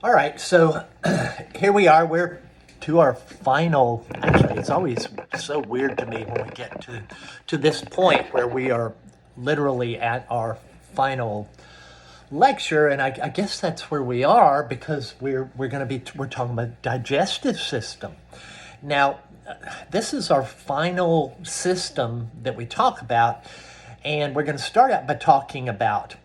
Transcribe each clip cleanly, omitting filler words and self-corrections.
All right, so here we are. We're to our final. Actually, it's always so weird to me when we get to this point where we are literally at our final lecture, and I guess that's where we are because we're talking about digestive system. Now, this is our final system that we talk about, and we're going to start out by talking about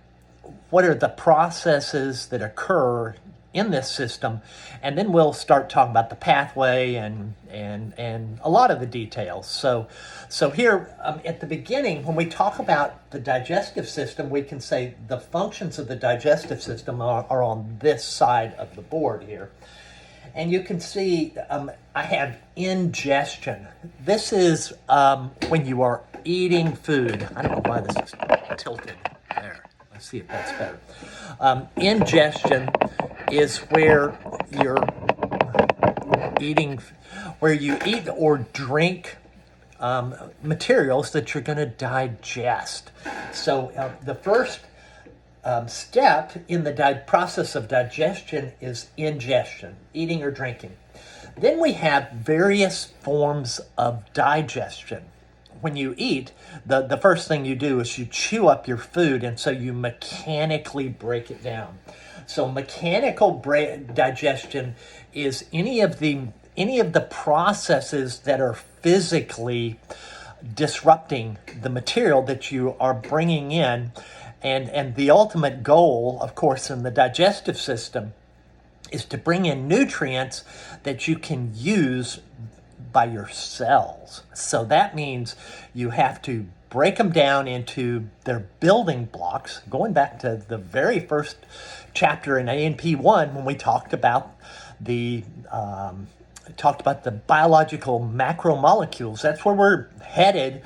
what are the processes that occur in this system, and then we'll start talking about the pathway and a lot of the details. So here at the beginning, when we talk about the digestive system, we can say the functions of the digestive system are on this side of the board here. And you can see I have ingestion. This is when you are eating food. I don't know why this is tilted there. Let's see if that's better. Ingestion is where you're eating, where you eat or drink materials that you're going to digest. So the first step in the process of digestion is ingestion, eating or drinking. Then we have various forms of digestion. When you eat, the first thing you do is you chew up your food, and so you mechanically break it down. So mechanical digestion is any of the processes that are physically disrupting the material that you are bringing in. And the ultimate goal, of course, in the digestive system is to bring in nutrients that you can use by your cells. So that means you have to break them down into their building blocks. Going back to the very first chapter in A&P 1 when we talked about the biological macromolecules. That's where we're headed,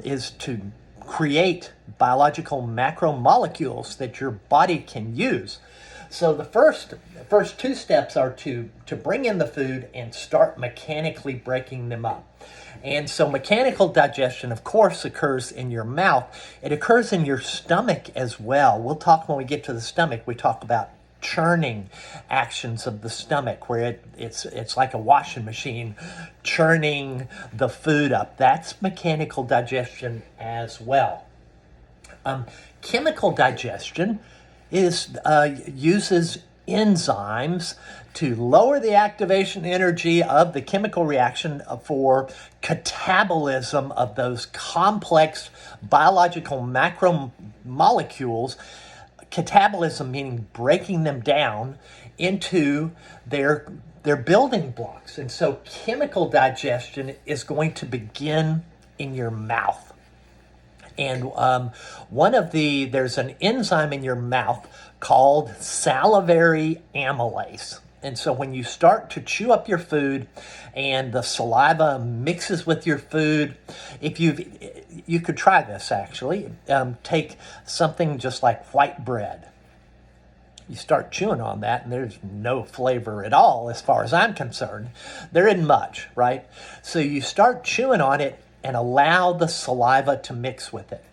is to create biological macromolecules that your body can use. So the first two steps are to bring in the food and start mechanically breaking them up. And so mechanical digestion, of course, occurs in your mouth. It occurs in your stomach as well. We'll talk when we get to the stomach. We talk about churning actions of the stomach, where it's like a washing machine churning the food up. That's mechanical digestion as well. Chemical digestion uses enzymes to lower the activation energy of the chemical reaction for catabolism of those complex biological macromolecules. Catabolism meaning breaking them down into their building blocks. And so chemical digestion is going to begin in your mouth. And there's an enzyme in your mouth called salivary amylase. And so when you start to chew up your food and the saliva mixes with your food, you could try this actually. Take something just like white bread. You start chewing on that and there's no flavor at all as far as I'm concerned. There isn't much, right? So you start chewing on it and allow the saliva to mix with it.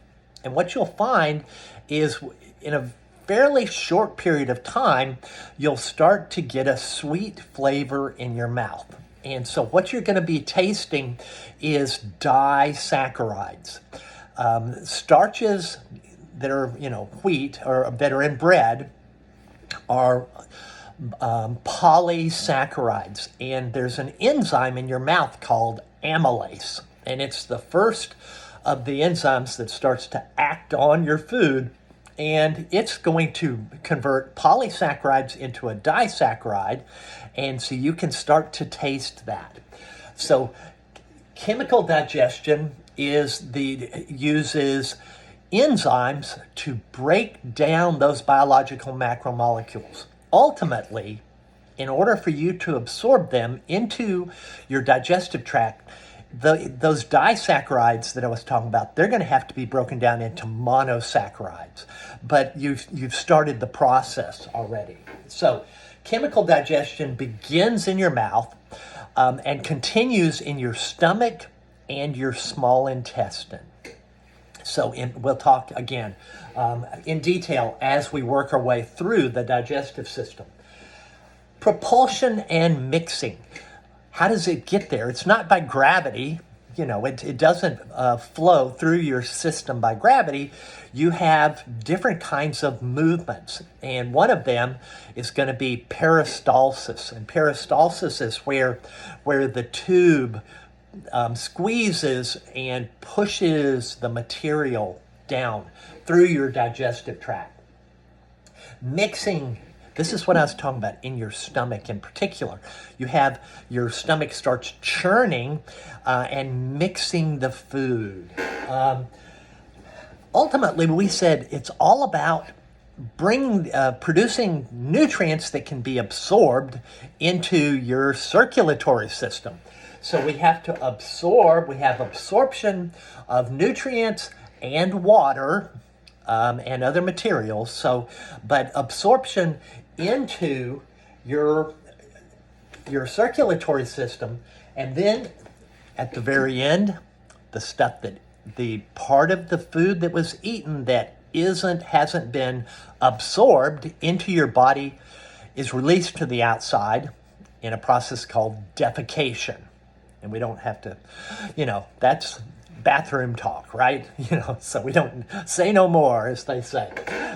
And what you'll find is in a fairly short period of time, you'll start to get a sweet flavor in your mouth. And so what you're going to be tasting is disaccharides. Starches that are, wheat or that are in bread are polysaccharides. And there's an enzyme in your mouth called amylase. And it's the first of the enzymes that starts to act on your food, and it's going to convert polysaccharides into a disaccharide, and so you can start to taste that. So chemical digestion uses enzymes to break down those biological macromolecules. Ultimately, in order for you to absorb them into your digestive tract, those disaccharides that I was talking about, they're going to have to be broken down into monosaccharides. But you've started the process already. So chemical digestion begins in your mouth and continues in your stomach and your small intestine. So we'll talk again in detail as we work our way through the digestive system. Propulsion and mixing. How does it get there? It's not by gravity. It doesn't flow through your system by gravity. You have different kinds of movements. And one of them is going to be peristalsis. And peristalsis is where the tube squeezes and pushes the material down through your digestive tract. Mixing. This is what I was talking about in your stomach in particular. You have your stomach starts churning and mixing the food. Ultimately, we said it's all about producing nutrients that can be absorbed into your circulatory system. So we have to absorb, we have absorption of nutrients and water and other materials. But absorption into your circulatory system, and then at the very end, the part of the food that was eaten that hasn't been absorbed into your body is released to the outside in a process called defecation. And we don't have to, that's bathroom talk, right? So we don't say no more, as they say.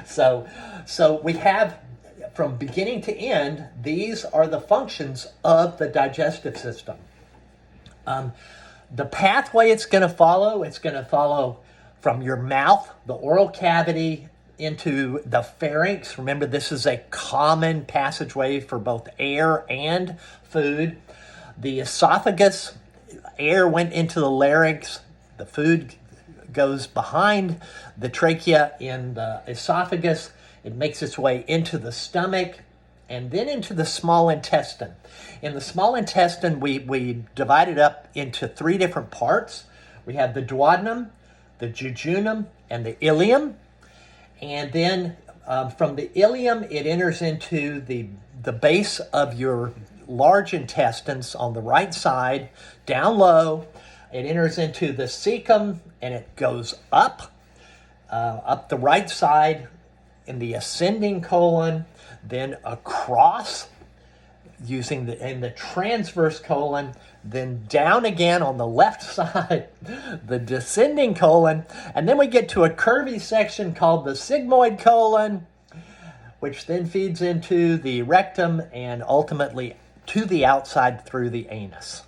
So we have, from beginning to end, these are the functions of the digestive system. The pathway it's going to follow from your mouth, the oral cavity, into the pharynx. Remember, this is a common passageway for both air and food. The esophagus, air went into the larynx. The food goes behind the trachea in the esophagus. It makes its way into the stomach and then into the small intestine. In the small intestine, we divide it up into 3 different parts. We have the duodenum, the jejunum, and the ileum. And then from the ileum, it enters into the base of your large intestines on the right side, down low. It enters into the cecum, and it goes up the right side in the ascending colon, then across in the transverse colon, then down again on the left side, the descending colon, and then we get to a curvy section called the sigmoid colon, which then feeds into the rectum and ultimately to the outside through the anus.